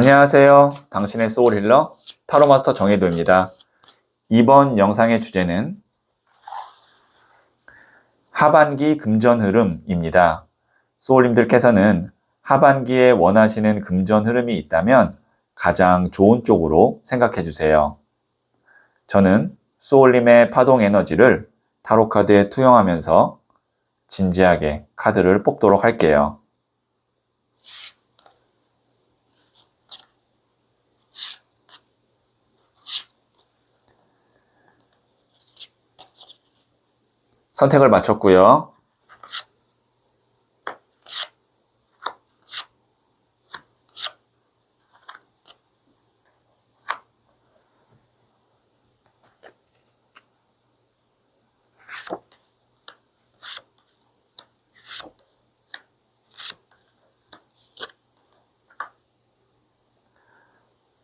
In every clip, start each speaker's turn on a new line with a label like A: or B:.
A: 안녕하세요. 당신의 소울힐러 타로마스터 정혜도입니다. 이번 영상의 주제는 하반기 금전 흐름입니다. 소울님들께서는 하반기에 원하시는 금전 흐름이 있다면 가장 좋은 쪽으로 생각해 주세요. 저는 소울님의 파동 에너지를 타로 카드에 투영하면서 진지하게 카드를 뽑도록 할게요. 선택을 마쳤고요.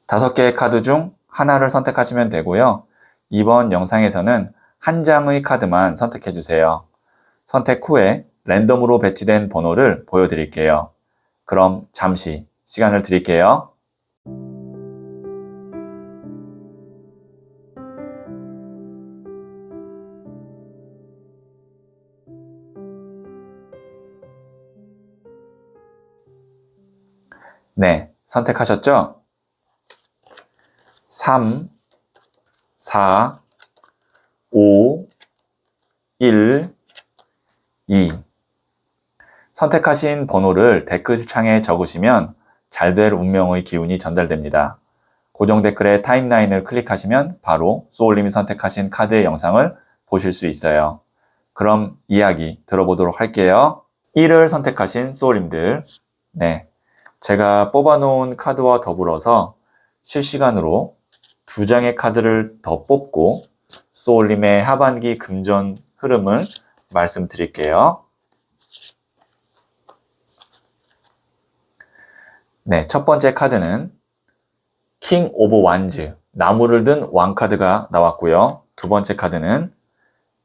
A: 다섯 개의 카드 중 하나를 선택하시면 되고요. 이번 영상에서는 한 장의 카드만 선택해 주세요. 선택 후에 랜덤으로 배치된 번호를 보여드릴게요. 그럼 잠시 시간을 드릴게요. 네, 선택하셨죠? 3, 4, 5, 1, 2. 선택하신 번호를 댓글창에 적으시면 잘 될 운명의 기운이 전달됩니다. 고정 댓글에 타임라인을 클릭하시면 바로 소울님이 선택하신 카드의 영상을 보실 수 있어요. 그럼 이야기 들어보도록 할게요. 1을 선택하신 소울님들, 네, 제가 뽑아놓은 카드와 더불어서 실시간으로 두 장의 카드를 더 뽑고 소울님의 하반기 금전 흐름을 말씀드릴게요. 네, 첫 번째 카드는 킹 오브 완즈, 나무를 든 왕 카드가 나왔고요. 두 번째 카드는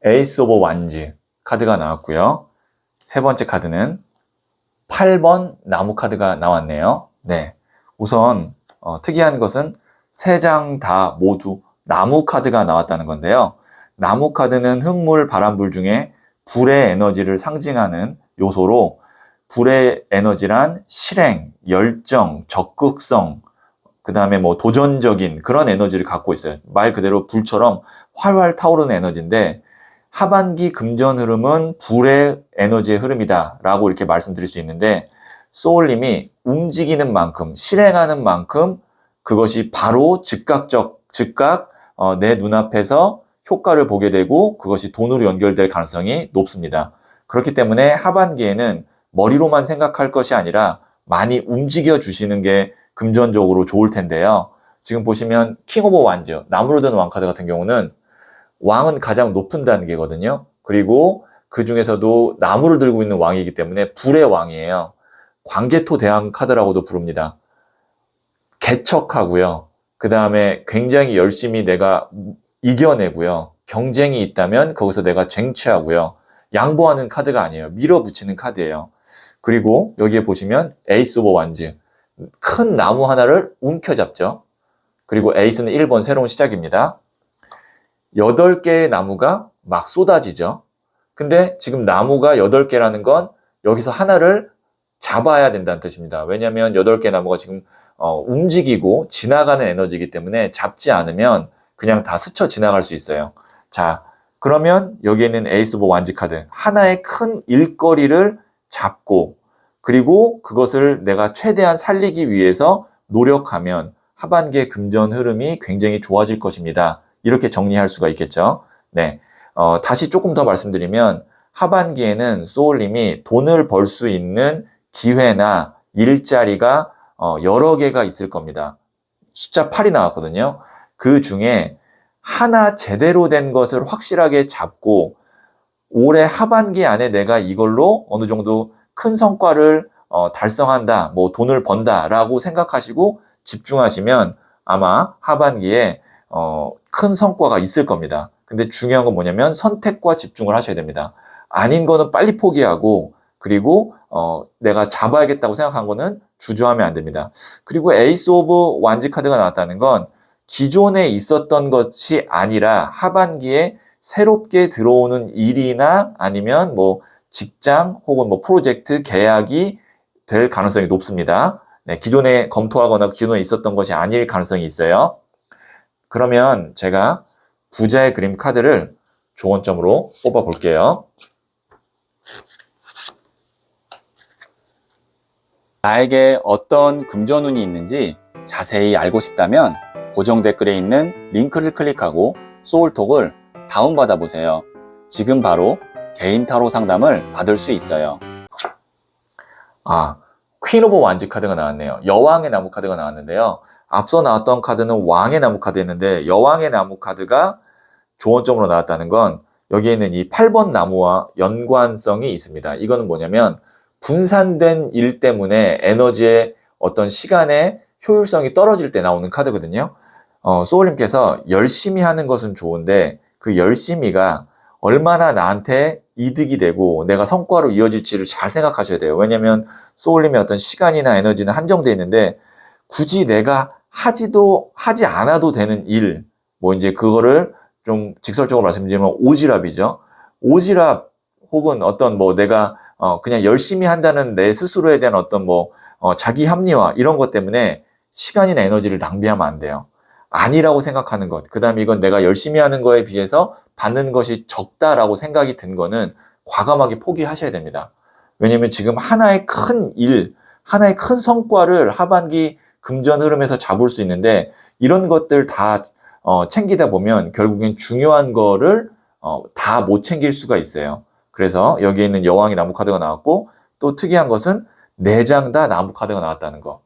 A: 에이스 오브 완즈 카드가 나왔고요. 세 번째 카드는 8번 나무 카드가 나왔네요. 네, 우선 특이한 것은 세 장 다 모두 나무 카드가 나왔다는 건데요. 나무 카드는 흙물, 바람불 중에 불의 에너지를 상징하는 요소로 불의 에너지란 실행, 열정, 적극성, 그 다음에 뭐 도전적인 그런 에너지를 갖고 있어요. 말 그대로 불처럼 활활 타오르는 에너지인데 하반기 금전 흐름은 불의 에너지의 흐름이다 라고 이렇게 말씀드릴 수 있는데 소울님이 움직이는 만큼, 실행하는 만큼 그것이 바로 즉각 내 눈앞에서 효과를 보게 되고 그것이 돈으로 연결될 가능성이 높습니다. 그렇기 때문에 하반기에는 머리로만 생각할 것이 아니라 많이 움직여 주시는 게 금전적으로 좋을 텐데요. 지금 보시면 킹 오브 완즈, 나무로 든 왕 카드 같은 경우는 왕은 가장 높은 단계거든요. 그리고 그 중에서도 나무를 들고 있는 왕이기 때문에 불의 왕이에요. 광개토 대왕 카드라고도 부릅니다. 개척하고요. 그 다음에 굉장히 열심히 내가 이겨내고요. 경쟁이 있다면 거기서 내가 쟁취하고요. 양보하는 카드가 아니에요. 밀어붙이는 카드예요. 그리고 여기에 보시면 에이스 오브 완즈, 큰 나무 하나를 움켜잡죠. 그리고 에이스는 1번 새로운 시작입니다. 8개의 나무가 막 쏟아지죠. 근데 지금 나무가 8개라는 건 여기서 하나를 잡아야 된다는 뜻입니다. 왜냐하면 8개 나무가 지금 움직이고 지나가는 에너지이기 때문에 잡지 않으면 그냥 다 스쳐 지나갈 수 있어요. 자, 그러면 여기에 있는 에이스 오브 완즈 카드, 하나의 큰 일거리를 잡고 그리고 그것을 내가 최대한 살리기 위해서 노력하면 하반기의 금전 흐름이 굉장히 좋아질 것입니다. 이렇게 정리할 수가 있겠죠. 네, 다시 조금 더 말씀드리면 하반기에는 소울님이 돈을 벌 수 있는 기회나 일자리가 여러 개가 있을 겁니다. 숫자 8이 나왔거든요. 그 중에 하나 제대로 된 것을 확실하게 잡고 올해 하반기 안에 내가 이걸로 어느 정도 큰 성과를 달성한다, 뭐 돈을 번다라고 생각하시고 집중하시면 아마 하반기에 큰 성과가 있을 겁니다. 근데 중요한 건 뭐냐면 선택과 집중을 하셔야 됩니다. 아닌 거는 빨리 포기하고 그리고 내가 잡아야겠다고 생각한 거는 주저하면 안 됩니다. 그리고 에이스 오브 완지 카드가 나왔다는 건 기존에 있었던 것이 아니라 하반기에 새롭게 들어오는 일이나 아니면 뭐 직장 혹은 뭐 프로젝트 계약이 될 가능성이 높습니다. 네, 기존에 검토하거나 기존에 있었던 것이 아닐 가능성이 있어요. 그러면 제가 부자의 그림 카드를 조언점으로 뽑아 볼게요.
B: 나에게 어떤 금전운이 있는지 자세히 알고 싶다면 고정 댓글에 있는 링크를 클릭하고 소울톡을 다운받아 보세요. 지금 바로 개인 타로 상담을 받을 수 있어요.
A: 퀸 오브 완지 카드가 나왔네요. 여왕의 나무 카드가 나왔는데요. 앞서 나왔던 카드는 왕의 나무 카드였는데 여왕의 나무 카드가 조언점으로 나왔다는 건 여기에 있는 이 8번 나무와 연관성이 있습니다. 이거는 뭐냐면 분산된 일 때문에 에너지의 어떤 시간의 효율성이 떨어질 때 나오는 카드거든요. 소울님께서 열심히 하는 것은 좋은데 그 열심히가 얼마나 나한테 이득이 되고 내가 성과로 이어질지를 잘 생각하셔야 돼요. 왜냐면 소울님의 어떤 시간이나 에너지는 한정되어 있는데 굳이 내가 하지 않아도 되는 일, 뭐 이제 그거를 좀 직설적으로 말씀드리면 오지랖이죠. 오지랖 혹은 어떤 뭐 내가 그냥 열심히 한다는 내 스스로에 대한 어떤 뭐 자기 합리화 이런 것 때문에 시간이나 에너지를 낭비하면 안 돼요. 아니라고 생각하는 것. 그 다음에 이건 내가 열심히 하는 거에 비해서 받는 것이 적다라고 생각이 든 거는 과감하게 포기하셔야 됩니다. 왜냐면 지금 하나의 큰 일, 하나의 큰 성과를 하반기 금전 흐름에서 잡을 수 있는데 이런 것들 다 챙기다 보면 결국엔 중요한 거를 다 못 챙길 수가 있어요. 그래서 여기에 있는 여왕의 나무 카드가 나왔고 또 특이한 것은 4장 다 나무 카드가 나왔다는 것.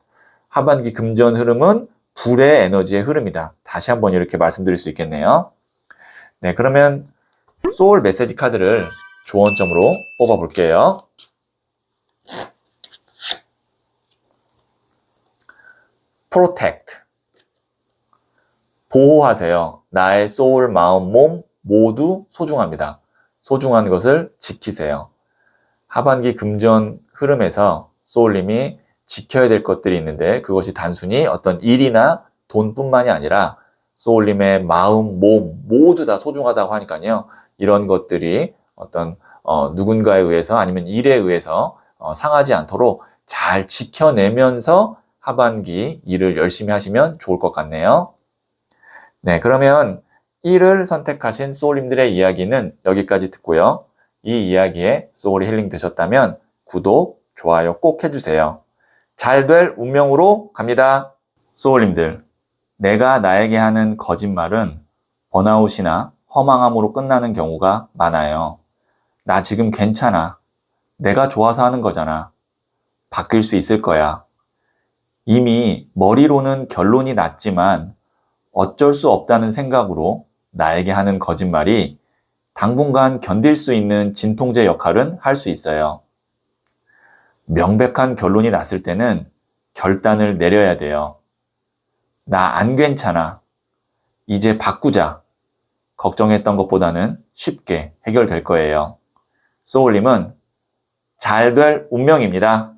A: 하반기 금전 흐름은 불의 에너지의 흐름이다. 다시 한번 이렇게 말씀드릴 수 있겠네요. 네, 그러면 소울 메시지 카드를 조언점으로 뽑아 볼게요. Protect. 보호하세요. 나의 소울, 마음, 몸 모두 소중합니다. 소중한 것을 지키세요. 하반기 금전 흐름에서 소울님이 지켜야 될 것들이 있는데 그것이 단순히 어떤 일이나 돈뿐만이 아니라 소울님의 마음, 몸 모두 다 소중하다고 하니까요. 이런 것들이 어떤 누군가에 의해서 아니면 일에 의해서 상하지 않도록 잘 지켜내면서 하반기 일을 열심히 하시면 좋을 것 같네요. 네, 그러면 1을 선택하신 소울님들의 이야기는 여기까지 듣고요. 이 이야기에 소울이 힐링 되셨다면 구독, 좋아요 꼭 해주세요. 잘 될 운명으로 갑니다. 소울님들, 내가 나에게 하는 거짓말은 번아웃이나 허망함으로 끝나는 경우가 많아요. 나 지금 괜찮아. 내가 좋아서 하는 거잖아. 바뀔 수 있을 거야. 이미 머리로는 결론이 났지만 어쩔 수 없다는 생각으로 나에게 하는 거짓말이 당분간 견딜 수 있는 진통제 역할은 할 수 있어요. 명백한 결론이 났을 때는 결단을 내려야 돼요. 나 안 괜찮아. 이제 바꾸자. 걱정했던 것보다는 쉽게 해결될 거예요. 소울님은 잘 될 운명입니다.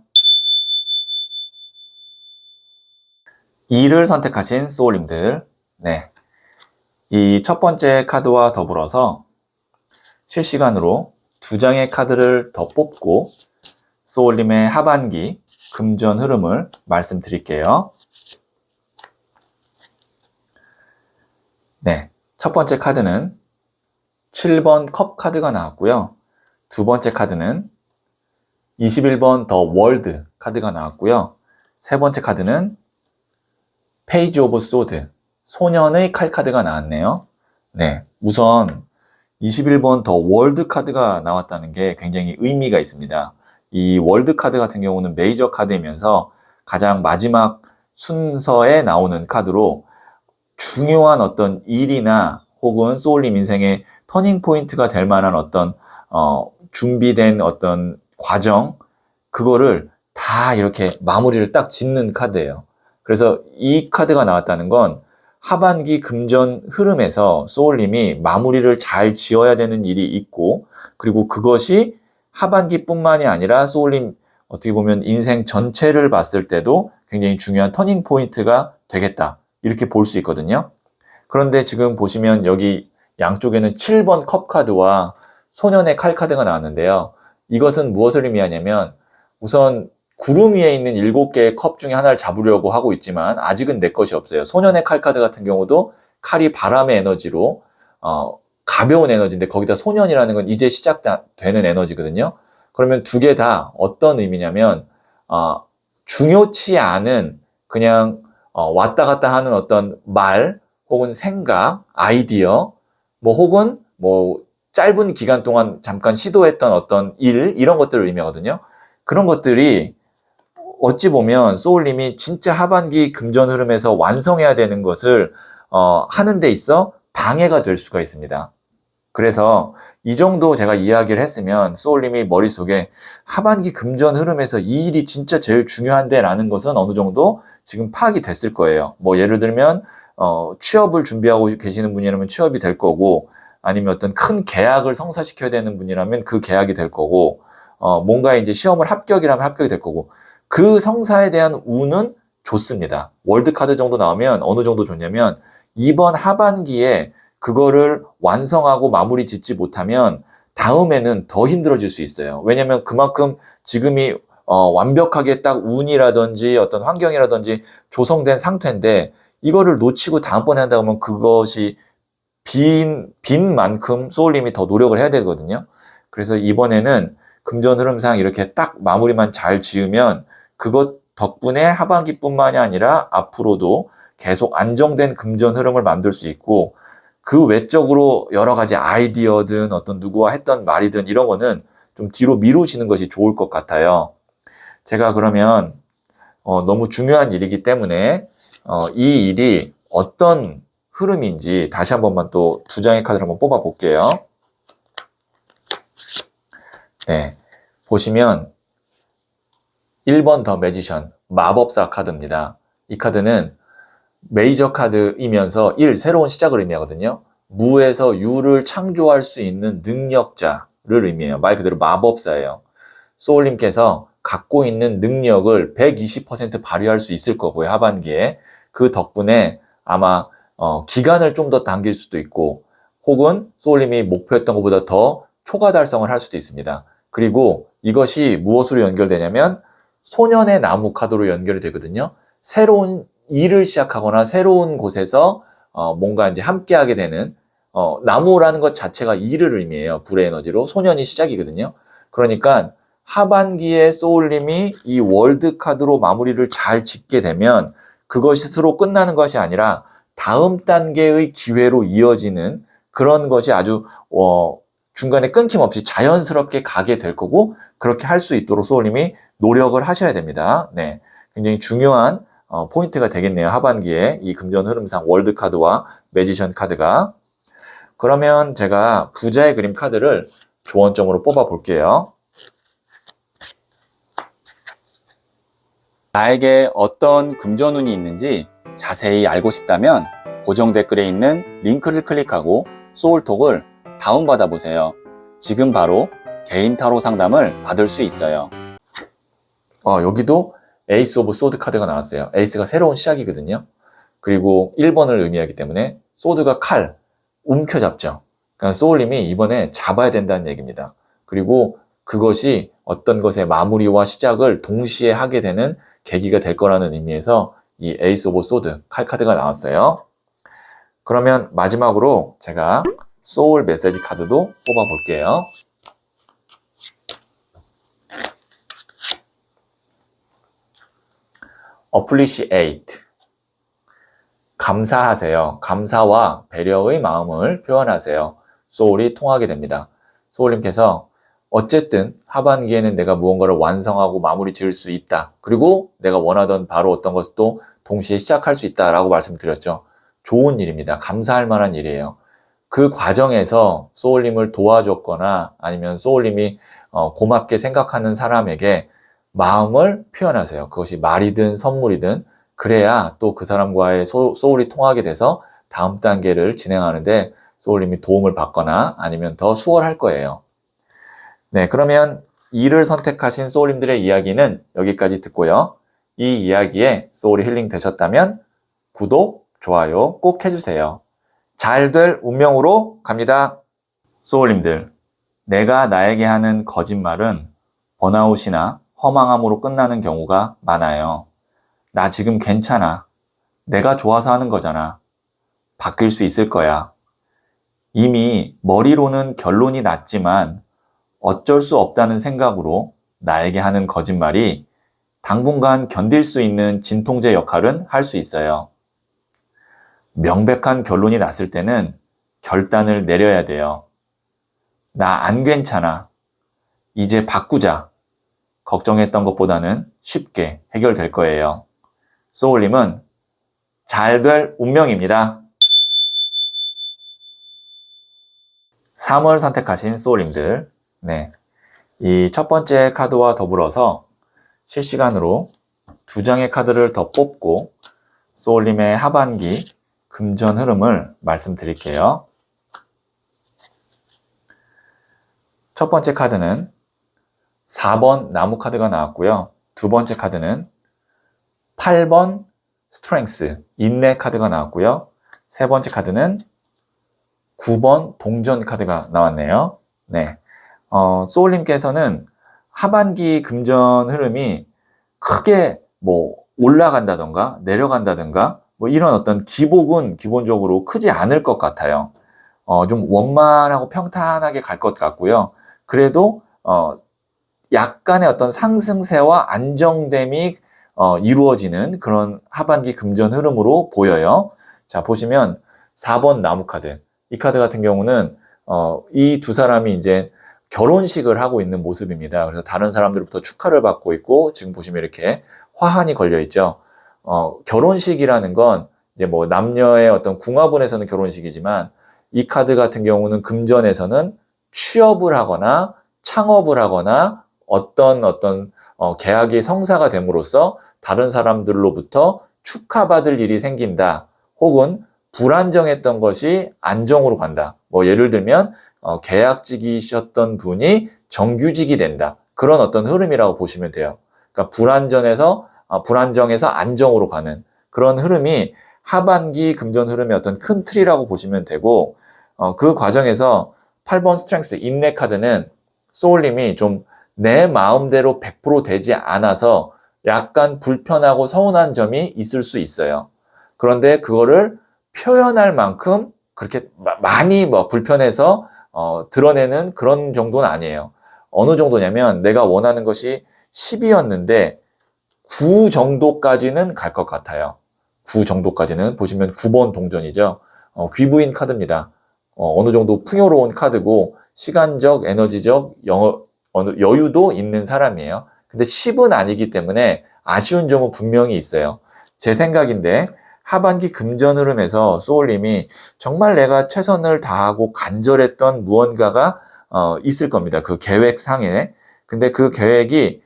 A: 2를 선택하신 소울님들, 네. 이 첫 번째 카드와 더불어서 실시간으로 2장의 카드를 더 뽑고 소울님의 하반기 금전 흐름을 말씀드릴게요. 네, 첫 번째 카드는 7번 컵 카드가 나왔고요. 두 번째 카드는 21번 더 월드 카드가 나왔고요. 세 번째 카드는 페이지 오브 소드, 소년의 칼 카드가 나왔네요. 네, 우선 21번 더 월드 카드가 나왔다는 게 굉장히 의미가 있습니다. 이 월드 카드 같은 경우는 메이저 카드이면서 가장 마지막 순서에 나오는 카드로 중요한 어떤 일이나 혹은 소울님 인생의 터닝 포인트가 될 만한 어떤 준비된 어떤 과정, 그거를 다 이렇게 마무리를 딱 짓는 카드예요. 그래서 이 카드가 나왔다는 건 하반기 금전 흐름에서 소울님이 마무리를 잘 지어야 되는 일이 있고, 그리고 그것이 하반기뿐만이 아니라 소울님 어떻게 보면 인생 전체를 봤을 때도 굉장히 중요한 터닝 포인트가 되겠다. 이렇게 볼 수 있거든요. 그런데 지금 보시면 여기 양쪽에는 7번 컵 카드와 소년의 칼 카드가 나왔는데요. 이것은 무엇을 의미하냐면 우선 구름 위에 있는 7개의 컵 중에 하나를 잡으려고 하고 있지만 아직은 내 것이 없어요. 소년의 칼 카드 같은 경우도 칼이 바람의 에너지로 가벼운 에너지인데 거기다 소년이라는 건 이제 시작되는 에너지거든요. 그러면 두 개 다 어떤 의미냐면 중요치 않은 그냥 왔다 갔다 하는 어떤 말 혹은 생각, 아이디어 뭐 혹은 뭐 짧은 기간 동안 잠깐 시도했던 어떤 일 이런 것들을 의미하거든요. 그런 것들이 어찌 보면 소울님이 진짜 하반기 금전 흐름에서 완성해야 되는 것을 하는 데 있어 방해가 될 수가 있습니다. 그래서 이 정도 제가 이야기를 했으면 소울님이 머릿속에 하반기 금전 흐름에서 이 일이 진짜 제일 중요한데 라는 것은 어느 정도 지금 파악이 됐을 거예요. 뭐 예를 들면 취업을 준비하고 계시는 분이라면 취업이 될 거고 아니면 어떤 큰 계약을 성사시켜야 되는 분이라면 그 계약이 될 거고 뭔가 이제 시험을 합격이라면 합격이 될 거고 그 성사에 대한 운은 좋습니다. 월드카드 정도 나오면 어느 정도 좋냐면 이번 하반기에 그거를 완성하고 마무리 짓지 못하면 다음에는 더 힘들어질 수 있어요. 왜냐면 그만큼 지금이 완벽하게 딱 운이라든지 어떤 환경이라든지 조성된 상태인데 이거를 놓치고 다음번에 한다고 하면 그것이 빈 만큼 소울님이 더 노력을 해야 되거든요. 그래서 이번에는 금전 흐름상 이렇게 딱 마무리만 잘 지으면 그것 덕분에 하반기뿐만이 아니라 앞으로도 계속 안정된 금전 흐름을 만들 수 있고 그 외적으로 여러 가지 아이디어든 어떤 누구와 했던 말이든 이런 거는 좀 뒤로 미루시는 것이 좋을 것 같아요. 제가 그러면 너무 중요한 일이기 때문에 이 일이 어떤 흐름인지 다시 한 번만 또 두 장의 카드를 한번 뽑아 볼게요. 네, 보시면 1번 더 매지션 마법사 카드입니다. 이 카드는 메이저 카드이면서 1. 새로운 시작을 의미하거든요. 무에서 유를 창조할 수 있는 능력자를 의미해요. 말 그대로 마법사예요. 소울님께서 갖고 있는 능력을 120% 발휘할 수 있을 거고요. 하반기에. 그 덕분에 아마 기간을 좀 더 당길 수도 있고 혹은 소울님이 목표했던 것보다 더 초과 달성을 할 수도 있습니다. 그리고 이것이 무엇으로 연결되냐면 소년의 나무 카드로 연결이 되거든요. 새로운 일을 시작하거나 새로운 곳에서 뭔가 이제 함께하게 되는 나무라는 것 자체가 일을 의미해요. 불의 에너지로 소년이 시작이거든요. 그러니까 하반기에 소울님이 이 월드 카드로 마무리를 잘 짓게 되면 그것이 스스로 끝나는 것이 아니라 다음 단계의 기회로 이어지는 그런 것이 아주 중간에 끊김없이 자연스럽게 가게 될 거고 그렇게 할 수 있도록 소울님이 노력을 하셔야 됩니다. 네, 굉장히 중요한 포인트가 되겠네요. 하반기에 이 금전 흐름상 월드 카드와 매지션 카드가. 그러면 제가 부자의 그림 카드를 조언점으로 뽑아 볼게요.
B: 나에게 어떤 금전운이 있는지 자세히 알고 싶다면 고정 댓글에 있는 링크를 클릭하고 소울톡을 다운받아 보세요. 지금 바로 개인 타로 상담을 받을 수 있어요.
A: 여기도 에이스 오브 소드 카드가 나왔어요. 에이스가 새로운 시작이거든요. 그리고 1번을 의미하기 때문에 소드가 칼, 움켜잡죠. 그러니까 소울님이 이번에 잡아야 된다는 얘기입니다. 그리고 그것이 어떤 것의 마무리와 시작을 동시에 하게 되는 계기가 될 거라는 의미에서 이 에이스 오브 소드 칼 카드가 나왔어요. 그러면 마지막으로 제가 소울 메시지 카드도 뽑아 볼게요. appreciate. 감사하세요. 감사와 배려의 마음을 표현하세요. 소울이 통하게 됩니다. 소울님께서 어쨌든 하반기에는 내가 무언가를 완성하고 마무리 지을 수 있다. 그리고 내가 원하던 바로 어떤 것도 동시에 시작할 수 있다라고 말씀드렸죠. 좋은 일입니다. 감사할 만한 일이에요. 그 과정에서 소울님을 도와줬거나 아니면 소울님이 고맙게 생각하는 사람에게 마음을 표현하세요. 그것이 말이든 선물이든 그래야 또 그 사람과의 소울이 통하게 돼서 다음 단계를 진행하는데 소울님이 도움을 받거나 아니면 더 수월할 거예요. 네, 그러면 2를 선택하신 소울님들의 이야기는 여기까지 듣고요. 이 이야기에 소울이 힐링 되셨다면 구독, 좋아요 꼭 해주세요. 잘 될 운명으로 갑니다. 소울님들, 내가 나에게 하는 거짓말은 번아웃이나 허망함으로 끝나는 경우가 많아요. 나 지금 괜찮아. 내가 좋아서 하는 거잖아. 바뀔 수 있을 거야. 이미 머리로는 결론이 났지만 어쩔 수 없다는 생각으로 나에게 하는 거짓말이 당분간 견딜 수 있는 진통제 역할은 할 수 있어요. 명백한 결론이 났을 때는 결단을 내려야 돼요. 나 안 괜찮아. 이제 바꾸자. 걱정했던 것보다는 쉽게 해결될 거예요. 소울님은 잘 될 운명입니다. 3월 선택하신 소울님들, 네, 이 첫 번째 카드와 더불어서 실시간으로 2장의 카드를 더 뽑고 소울님의 하반기 금전 흐름을 말씀드릴게요. 첫 번째 카드는 4번 나무 카드가 나왔고요. 두 번째 카드는 8번 스트렝스, 인내 카드가 나왔고요. 세 번째 카드는 9번 동전 카드가 나왔네요. 네, 소울님께서는 하반기 금전 흐름이 크게 뭐 올라간다던가 내려간다던가 뭐 이런 어떤 기복은 기본적으로 크지 않을 것 같아요. 좀 원만하고 평탄하게 갈 것 같고요. 그래도 약간의 어떤 상승세와 안정됨이 이루어지는 그런 하반기 금전 흐름으로 보여요. 자, 보시면 4번 나무 카드. 이 카드 같은 경우는 이 두 사람이 이제 결혼식을 하고 있는 모습입니다. 그래서 다른 사람들부터 축하를 받고 있고 지금 보시면 이렇게 화환이 걸려 있죠. 결혼식이라는 건 이제 뭐 남녀의 어떤 궁합원에서는 결혼식이지만 이 카드 같은 경우는 금전에서는 취업을 하거나 창업을 하거나 어떤 계약이 성사가 됨으로써 다른 사람들로부터 축하받을 일이 생긴다. 혹은 불안정했던 것이 안정으로 간다. 뭐 예를 들면 계약직이셨던 분이 정규직이 된다. 그런 어떤 흐름이라고 보시면 돼요. 그러니까 불안정에서 안정으로 가는 그런 흐름이 하반기 금전 흐름의 어떤 큰 틀이라고 보시면 되고, 그 과정에서 8번 스트렝스 인내 카드는 소울님이 좀 내 마음대로 100% 되지 않아서 약간 불편하고 서운한 점이 있을 수 있어요. 그런데 그거를 표현할 만큼 그렇게 많이 불편해서 드러내는 그런 정도는 아니에요. 어느 정도냐면 내가 원하는 것이 10이었는데 9 정도까지는 갈 것 같아요. 9 정도까지는 보시면 9번 동전이죠. 귀부인 카드입니다. 어느 정도 풍요로운 카드고 시간적, 에너지적 여유도 있는 사람이에요. 근데 10은 아니기 때문에 아쉬운 점은 분명히 있어요. 제 생각인데 하반기 금전 흐름에서 소울님이 정말 내가 최선을 다하고 간절했던 무언가가 있을 겁니다. 그 계획상에. 근데 그 계획이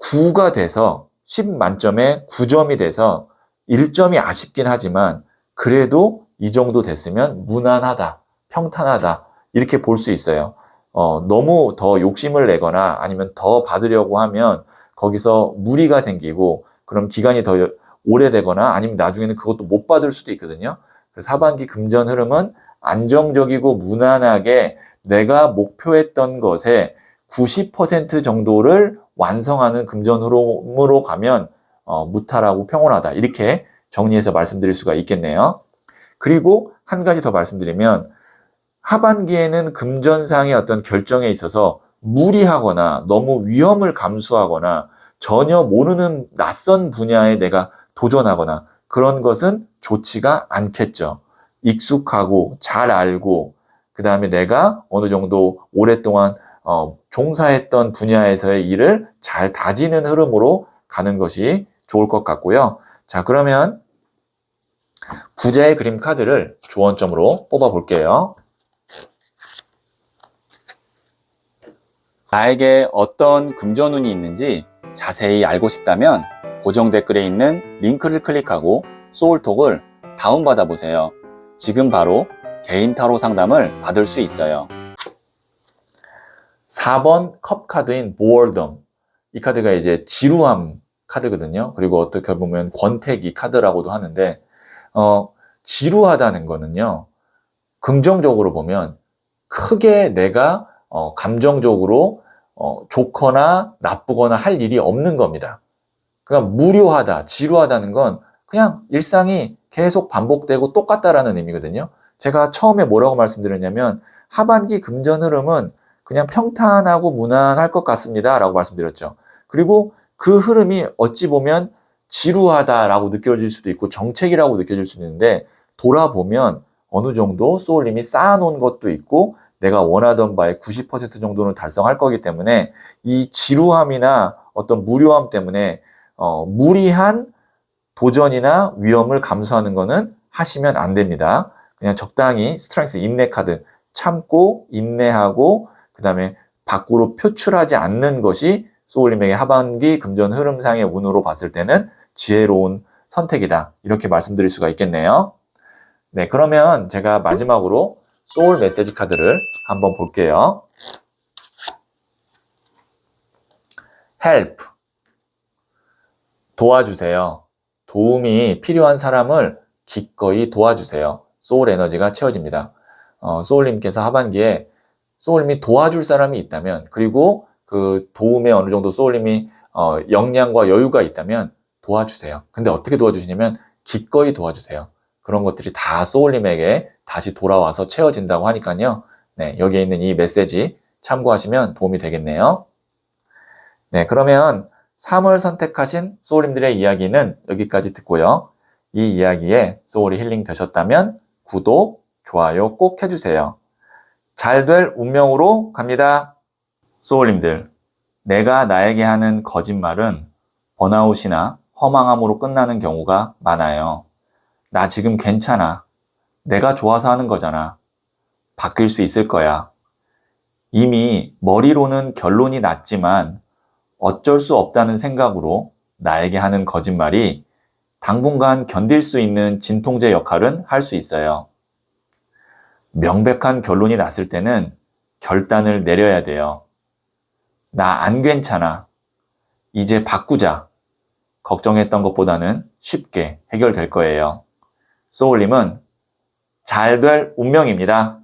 A: 9가 돼서 10 만점에 9점이 돼서 1점이 아쉽긴 하지만 그래도 이 정도 됐으면 무난하다, 평탄하다 이렇게 볼 수 있어요. 너무 더 욕심을 내거나 아니면 더 받으려고 하면 거기서 무리가 생기고 그럼 기간이 더 오래되거나 아니면 나중에는 그것도 못 받을 수도 있거든요. 그래서 하반기 금전 흐름은 안정적이고 무난하게 내가 목표했던 것의 90% 정도를 완성하는 금전 흐름으로 가면 무탈하고 평온하다. 이렇게 정리해서 말씀드릴 수가 있겠네요. 그리고 한 가지 더 말씀드리면 하반기에는 금전상의 어떤 결정에 있어서 무리하거나 너무 위험을 감수하거나 전혀 모르는 낯선 분야에 내가 도전하거나 그런 것은 좋지가 않겠죠. 익숙하고 잘 알고 그 다음에 내가 어느 정도 오랫동안 종사했던 분야에서의 일을 잘 다지는 흐름으로 가는 것이 좋을 것 같고요. 자, 그러면 부자의 그림 카드를 조언점으로 뽑아 볼게요.
B: 나에게 어떤 금전운이 있는지 자세히 알고 싶다면 고정 댓글에 있는 링크를 클릭하고 소울톡을 다운받아 보세요. 지금 바로 개인 타로 상담을 받을 수 있어요.
A: 4번 컵 카드인 boredom. 이 카드가 이제 지루함 카드거든요. 그리고 어떻게 보면 권태기 카드라고도 하는데, 지루하다는 거는요, 긍정적으로 보면 크게 내가 감정적으로 좋거나 나쁘거나 할 일이 없는 겁니다. 그러니까 무료하다, 지루하다는 건 그냥 일상이 계속 반복되고 똑같다라는 의미거든요. 제가 처음에 뭐라고 말씀드렸냐면 하반기 금전 흐름은 그냥 평탄하고 무난할 것 같습니다 라고 말씀드렸죠. 그리고 그 흐름이 어찌 보면 지루하다라고 느껴질 수도 있고 정책이라고 느껴질 수도 있는데, 돌아보면 어느 정도 소울님이 쌓아놓은 것도 있고 내가 원하던 바의 90% 정도는 달성할 거기 때문에 이 지루함이나 어떤 무료함 때문에 무리한 도전이나 위험을 감수하는 거는 하시면 안 됩니다. 그냥 적당히 스트렝스 인내 카드 참고 인내하고 그 다음에 밖으로 표출하지 않는 것이 소울님에게 하반기 금전 흐름상의 운으로 봤을 때는 지혜로운 선택이다. 이렇게 말씀드릴 수가 있겠네요. 네, 그러면 제가 마지막으로 소울 메시지 카드를 한번 볼게요. help. 도와주세요. 도움이 필요한 사람을 기꺼이 도와주세요. 소울 에너지가 채워집니다. 소울님께서 하반기에 소울님이 도와줄 사람이 있다면, 그리고 그 도움에 어느 정도 소울님이 역량과 여유가 있다면 도와주세요. 근데 어떻게 도와주시냐면 기꺼이 도와주세요. 그런 것들이 다 소울님에게 다시 돌아와서 채워진다고 하니까요. 네, 여기에 있는 이 메시지 참고하시면 도움이 되겠네요. 네, 그러면 3월 선택하신 소울님들의 이야기는 여기까지 듣고요. 이 이야기에 소울이 힐링 되셨다면 구독, 좋아요 꼭 해주세요. 잘 될 운명으로 갑니다. 소울님들, 내가 나에게 하는 거짓말은 번아웃이나 허망함으로 끝나는 경우가 많아요. 나 지금 괜찮아. 내가 좋아서 하는 거잖아. 바뀔 수 있을 거야. 이미 머리로는 결론이 났지만 어쩔 수 없다는 생각으로 나에게 하는 거짓말이 당분간 견딜 수 있는 진통제 역할은 할 수 있어요. 명백한 결론이 났을 때는 결단을 내려야 돼요. 나 안 괜찮아. 이제 바꾸자. 걱정했던 것보다는 쉽게 해결될 거예요. 소울님은 잘 될 운명입니다.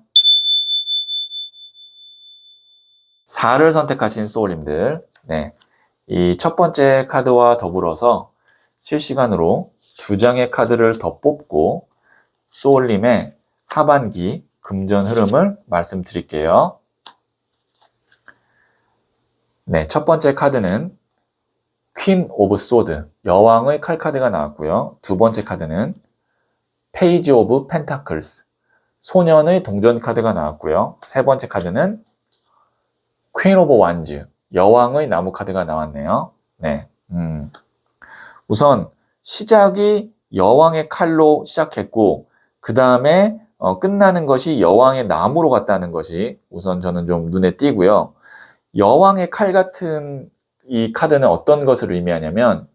A: 4를 선택하신 소울님들, 네, 이 첫 번째 카드와 더불어서 실시간으로 2장의 카드를 더 뽑고 소울님의 하반기 금전 흐름을 말씀드릴게요. 네, 첫 번째 카드는 퀸 오브 소드, 여왕의 칼 카드가 나왔고요. 두 번째 카드는 페이지 오브 펜타클스, 소년의 동전 카드가 나왔고요. 세 번째 카드는 퀸 오브 완즈, 여왕의 나무 카드가 나왔네요. 네, 우선 시작이 여왕의 칼로 시작했고 그 다음에 끝나는 것이 여왕의 나무로 갔다는 것이 우선 저는 좀 눈에 띄고요. 여왕의 칼 같은 이 카드는 어떤 것을 의미하냐면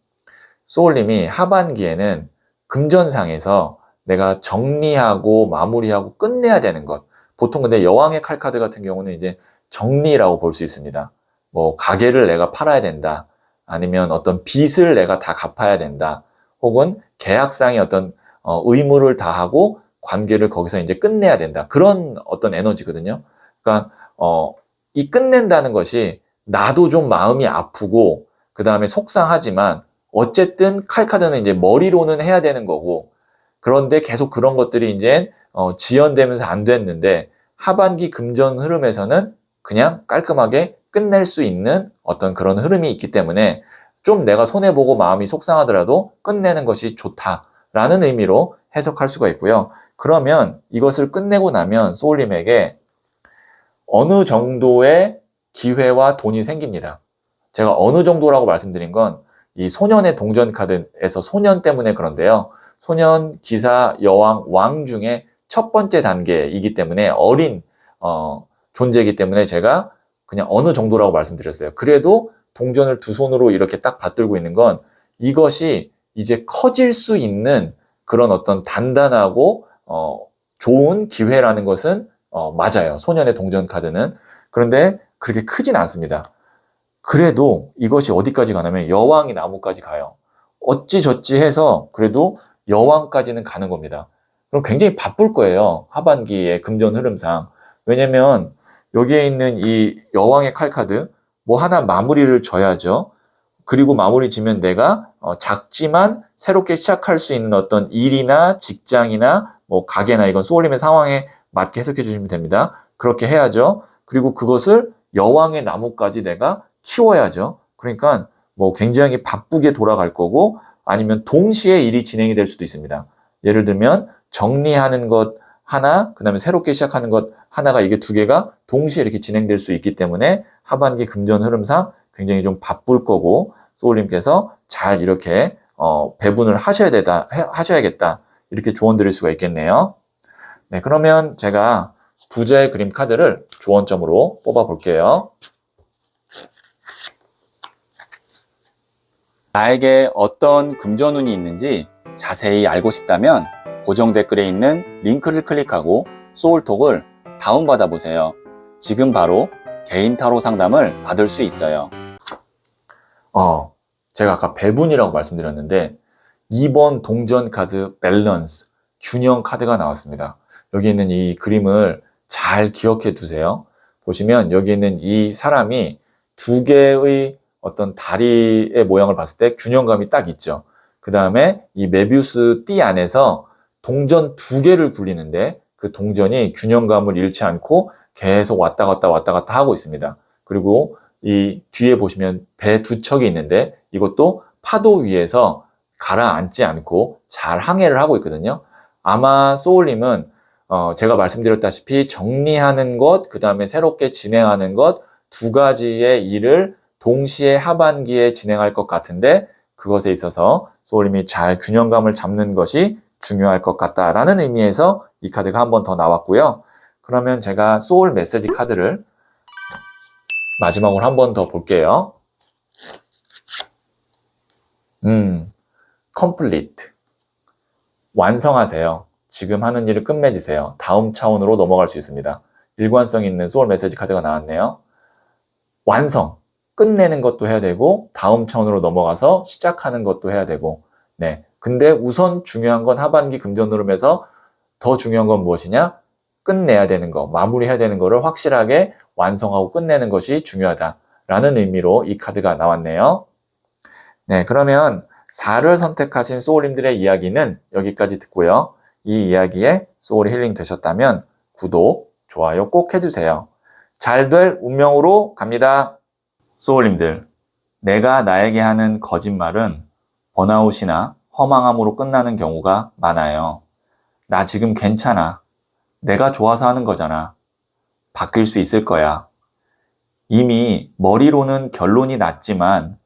A: 소울님이 하반기에는 금전상에서 내가 정리하고 마무리하고 끝내야 되는 것. 보통 근데 여왕의 칼 카드 같은 경우는 이제 정리라고 볼 수 있습니다. 뭐 가게를 내가 팔아야 된다. 아니면 어떤 빚을 내가 다 갚아야 된다. 혹은 계약상의 어떤 의무를 다하고 관계를 거기서 이제 끝내야 된다. 그런 어떤 에너지거든요. 그러니까 이 끝낸다는 것이 나도 좀 마음이 아프고 그 다음에 속상하지만 어쨌든 칼카드는 이제 머리로는 해야 되는 거고, 그런데 계속 그런 것들이 이제 지연되면서 안 됐는데 하반기 금전 흐름에서는 그냥 깔끔하게 끝낼 수 있는 어떤 그런 흐름이 있기 때문에 좀 내가 손해보고 마음이 속상하더라도 끝내는 것이 좋다라는 의미로 해석할 수가 있고요. 그러면 이것을 끝내고 나면 소울님에게 어느 정도의 기회와 돈이 생깁니다. 제가 어느 정도라고 말씀드린 건 이 소년의 동전 카드에서 소년 때문에 그런데요. 소년, 기사, 여왕, 왕 중에 첫 번째 단계이기 때문에 어린 존재이기 때문에 제가 그냥 어느 정도라고 말씀드렸어요. 그래도 동전을 두 손으로 이렇게 딱 받들고 있는 건 이것이 이제 커질 수 있는 그런 어떤 단단하고 좋은 기회라는 것은 맞아요. 소년의 동전 카드는. 그런데 그렇게 크진 않습니다. 그래도 이것이 어디까지 가냐면 여왕이 나무까지 가요. 어찌저찌 해서 그래도 여왕까지는 가는 겁니다. 그럼 굉장히 바쁠 거예요. 하반기에 금전 흐름상. 왜냐면 여기에 있는 이 여왕의 칼카드 뭐 하나 마무리를 져야죠. 그리고 마무리 지면 내가 작지만 새롭게 시작할 수 있는 어떤 일이나 직장이나 뭐 가게나 이건 소울림의 상황에 맞게 해석해 주시면 됩니다. 그렇게 해야죠. 그리고 그것을 여왕의 나무까지 내가 키워야죠. 그러니까 뭐 굉장히 바쁘게 돌아갈 거고 아니면 동시에 일이 진행이 될 수도 있습니다. 예를 들면 정리하는 것 하나, 그 다음에 새롭게 시작하는 것 하나가 이게 두 개가 동시에 이렇게 진행될 수 있기 때문에 하반기 금전 흐름상 굉장히 좀 바쁠 거고 소울님께서 잘 이렇게 배분을 하셔야겠다. 이렇게 조언 드릴 수가 있겠네요. 네, 그러면 제가 부자의 그림 카드를 조언점으로 뽑아 볼게요.
B: 나에게 어떤 금전운이 있는지 자세히 알고 싶다면 고정 댓글에 있는 링크를 클릭하고 소울톡을 다운받아 보세요. 지금 바로 개인 타로 상담을 받을 수 있어요.
A: 제가 아까 배분이라고 말씀드렸는데 2번 동전 카드 밸런스, 균형 카드가 나왔습니다. 여기 있는 이 그림을 잘 기억해 두세요. 보시면 여기 있는 이 사람이 두 개의 어떤 다리의 모양을 봤을 때 균형감이 딱 있죠. 그 다음에 이 메비우스 띠 안에서 동전 두 개를 굴리는데 그 동전이 균형감을 잃지 않고 계속 왔다 갔다 하고 있습니다. 그리고 이 뒤에 보시면 배 두 척이 있는데 이것도 파도 위에서 가라앉지 않고 잘 항해를 하고 있거든요. 아마 소울님은 제가 말씀드렸다시피 정리하는 것, 그 다음에 새롭게 진행하는 것 두 가지의 일을 동시에 하반기에 진행할 것 같은데 그것에 있어서 소울님이 잘 균형감을 잡는 것이 중요할 것 같다라는 의미에서 이 카드가 한 번 더 나왔고요. 그러면 제가 소울 메시지 카드를 마지막으로 한 번 더 볼게요. complete. 완성하세요. 지금 하는 일을 끝맺으세요. 다음 차원으로 넘어갈 수 있습니다. 일관성 있는 소울 메시지 카드가 나왔네요. 완성. 끝내는 것도 해야 되고 다음 차원으로 넘어가서 시작하는 것도 해야 되고 네. 근데 우선 중요한 건 하반기 금전 흐름에서 더 중요한 건 무엇이냐? 끝내야 되는 거, 마무리해야 되는 거를 확실하게 완성하고 끝내는 것이 중요하다라는 의미로 이 카드가 나왔네요. 네, 그러면 4를 선택하신 소울님들의 이야기는 여기까지 듣고요. 이 이야기에 소울 힐링 되셨다면 구독, 좋아요 꼭 해주세요. 잘 될 운명으로 갑니다. 소울님들, 내가 나에게 하는 거짓말은 번아웃이나 허망함으로 끝나는 경우가 많아요. 나 지금 괜찮아. 내가 좋아서 하는 거잖아. 바뀔 수 있을 거야. 이미 머리로는 결론이 났지만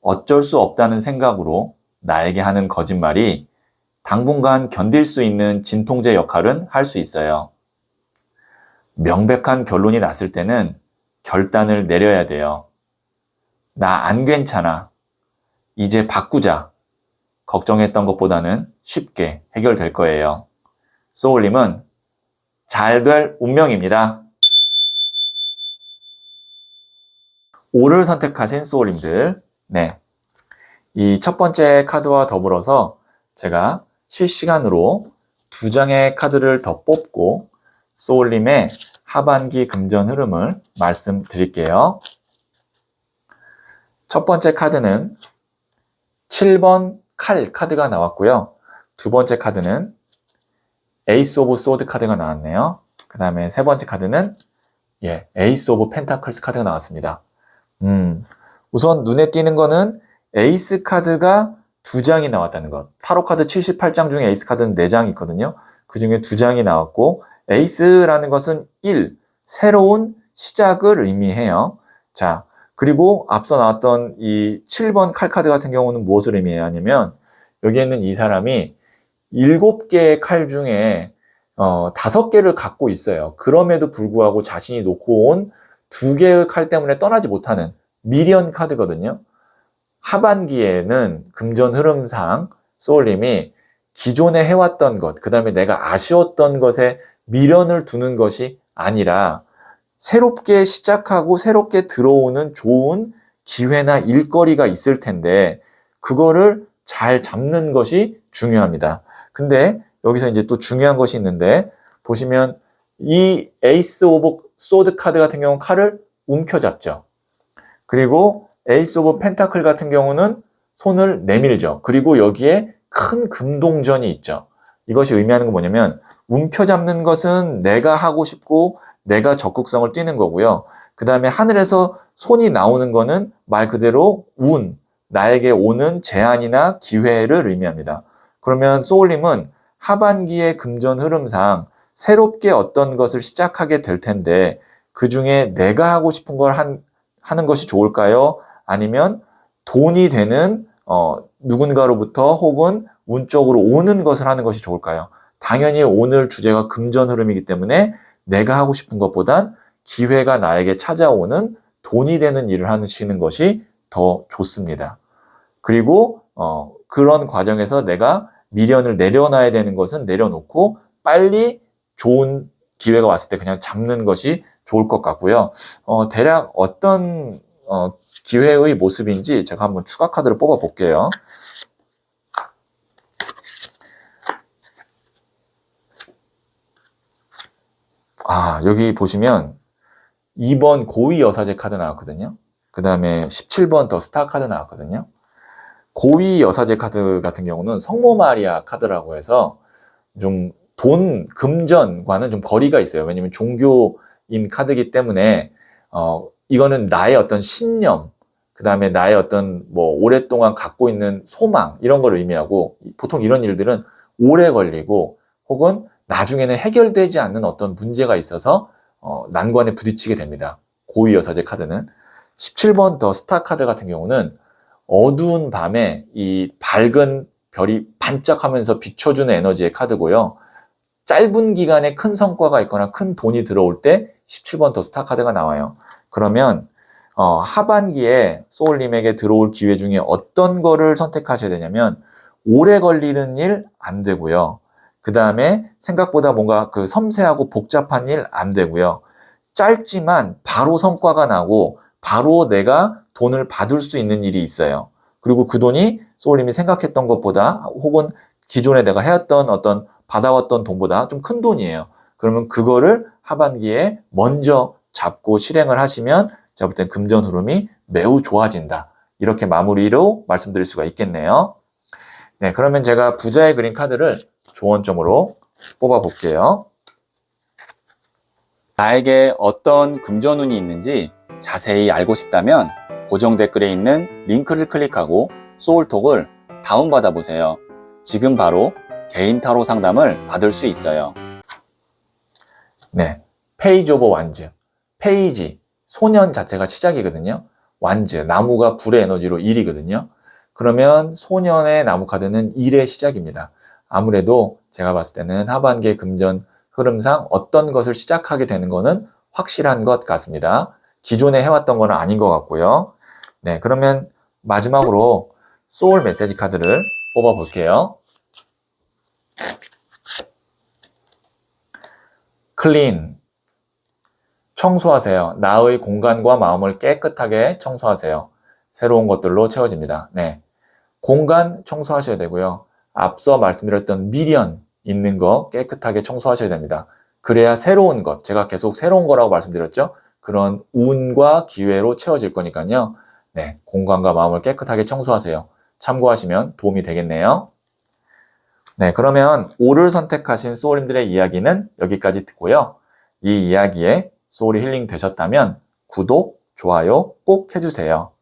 A: 어쩔 수 없다는 생각으로 나에게 하는 거짓말이 당분간 견딜 수 있는 진통제 역할은 할 수 있어요. 명백한 결론이 났을 때는 결단을 내려야 돼요. 나 안 괜찮아. 이제 바꾸자. 걱정했던 것보다는 쉽게 해결될 거예요. 소울님은 잘 될 운명입니다. 5를 선택하신 소울님들, 네. 이 첫 번째 카드와 더불어서 제가 실시간으로 2장의 카드를 더 뽑고 소울님의 하반기 금전 흐름을 말씀드릴게요. 첫 번째 카드는 7번 칼 카드가 나왔고요. 두 번째 카드는 에이스 오브 소드 카드가 나왔네요. 그 다음에 세 번째 카드는 에이스 오브 펜타클스 카드가 나왔습니다. 우선 눈에 띄는 거는 에이스 카드가 2장이 나왔다는 것. 타로 카드 78장 중에 에이스 카드는 4장 있거든요. 그 중에 2장이 나왔고 에이스라는 것은 1, 새로운 시작을 의미해요. 자, 그리고 앞서 나왔던 이 7번 칼 카드 같은 경우는 무엇을 의미하냐면 여기에 있는 이 사람이 7개의 칼 중에 5개를 갖고 있어요. 그럼에도 불구하고 자신이 놓고 온 2개의 칼 때문에 떠나지 못하는 미련 카드거든요. 하반기에는 금전 흐름상 소울님이 기존에 해왔던 것, 그 다음에 내가 아쉬웠던 것에 미련을 두는 것이 아니라 새롭게 시작하고 새롭게 들어오는 좋은 기회나 일거리가 있을 텐데 그거를 잘 잡는 것이 중요합니다. 근데 여기서 이제 또 중요한 것이 있는데 보시면 이 에이스 오브 소드 카드 같은 경우는 칼을 움켜잡죠. 그리고 에이스 오브 펜타클 같은 경우는 손을 내밀죠. 그리고 여기에 큰 금동전이 있죠. 이것이 의미하는 건 뭐냐면 움켜잡는 것은 내가 하고 싶고 내가 적극성을 띠는 거고요. 그 다음에 하늘에서 손이 나오는 거는 말 그대로 운, 나에게 오는 제안이나 기회를 의미합니다. 그러면 소울님은 하반기의 금전 흐름상 새롭게 어떤 것을 시작하게 될 텐데 그 중에 내가 하고 싶은 걸 하는 것이 좋을까요? 아니면 돈이 되는 누군가로부터 혹은 운적으로 오는 것을 하는 것이 좋을까요? 당연히 오늘 주제가 금전 흐름이기 때문에 내가 하고 싶은 것보단 기회가 나에게 찾아오는 돈이 되는 일을 하시는 것이 더 좋습니다. 그리고 그런 과정에서 내가 미련을 내려놔야 되는 것은 내려놓고 빨리 좋은 기회가 왔을 때 그냥 잡는 것이 좋을 것 같고요. 대략 어떤 기회의 모습인지 제가 한번 추가 카드를 뽑아 볼게요. 여기 보시면 2번 고위 여사제 카드 나왔거든요. 그 다음에 17번 더 스타 카드 나왔거든요. 고위 여사제 카드 같은 경우는 성모 마리아 카드라고 해서 좀 돈, 금전과는 좀 거리가 있어요. 왜냐면 종교인 카드이기 때문에 이거는 나의 어떤 신념, 그 다음에 나의 어떤 오랫동안 갖고 있는 소망 이런 걸 의미하고 보통 이런 일들은 오래 걸리고 혹은 나중에는 해결되지 않는 어떤 문제가 있어서 난관에 부딪히게 됩니다. 고위 여사제 카드는 17번 더 스타 카드 같은 경우는 어두운 밤에 이 밝은 별이 반짝하면서 비춰주는 에너지의 카드고요. 짧은 기간에 큰 성과가 있거나 큰 돈이 들어올 때 17번 더 스타 카드가 나와요. 그러면 하반기에 소울님에게 들어올 기회 중에 어떤 거를 선택하셔야 되냐면 오래 걸리는 일 안 되고요. 그 다음에 생각보다 뭔가 그 섬세하고 복잡한 일 안 되고요. 짧지만 바로 성과가 나고 바로 내가 돈을 받을 수 있는 일이 있어요. 그리고 그 돈이 소울님이 생각했던 것보다 혹은 기존에 내가 해왔던 어떤 받아왔던 돈보다 좀 큰 돈이에요. 그러면 그거를 하반기에 먼저 잡고 실행을 하시면 제가 볼 땐 금전 흐름이 매우 좋아진다. 이렇게 마무리로 말씀드릴 수가 있겠네요. 네, 그러면 제가 부자의 그림 카드를 조언점으로 뽑아 볼게요.
B: 나에게 어떤 금전운이 있는지 자세히 알고 싶다면 고정 댓글에 있는 링크를 클릭하고 소울톡을 다운받아 보세요. 지금 바로 개인 타로 상담을 받을 수 있어요.
A: 네, 페이지 오브 완즈. 페이지, 소년 자체가 시작이거든요. 완즈, 나무가 불의 에너지로 일이거든요. 그러면 소년의 나무 카드는 일의 시작입니다. 아무래도 제가 봤을 때는 하반기의 금전 흐름상 어떤 것을 시작하게 되는 거는 확실한 것 같습니다. 기존에 해왔던 거는 아닌 것 같고요. 네, 그러면 마지막으로 소울 메시지 카드를 뽑아 볼게요. 클린, 청소하세요. 나의 공간과 마음을 깨끗하게 청소하세요. 새로운 것들로 채워집니다. 네, 공간 청소하셔야 되고요. 앞서 말씀드렸던 미련 있는 거 깨끗하게 청소하셔야 됩니다. 그래야 새로운 것, 제가 계속 새로운 거라고 말씀드렸죠. 그런 운과 기회로 채워질 거니까요. 네, 공간과 마음을 깨끗하게 청소하세요. 참고하시면 도움이 되겠네요. 네, 그러면 O를 선택하신 소울님들의 이야기는 여기까지 듣고요. 이 이야기에 소울이 힐링 되셨다면 구독, 좋아요 꼭 해주세요.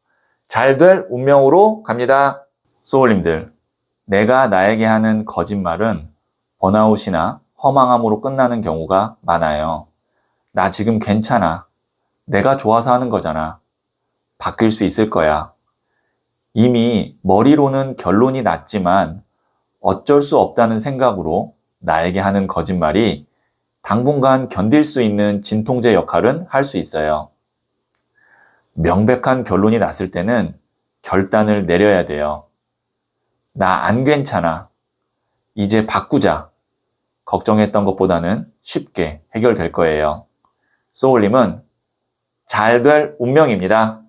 A: 잘 될 운명으로 갑니다. 소울님들, 내가 나에게 하는 거짓말은 번아웃이나 허망함으로 끝나는 경우가 많아요. 나 지금 괜찮아. 내가 좋아서 하는 거잖아. 바뀔 수 있을 거야. 이미 머리로는 결론이 났지만 어쩔 수 없다는 생각으로 나에게 하는 거짓말이 당분간 견딜 수 있는 진통제 역할은 할 수 있어요. 명백한 결론이 났을 때는 결단을 내려야 돼요. 나 안 괜찮아. 이제 바꾸자. 걱정했던 것보다는 쉽게 해결될 거예요. 소울님은 잘 될 운명입니다.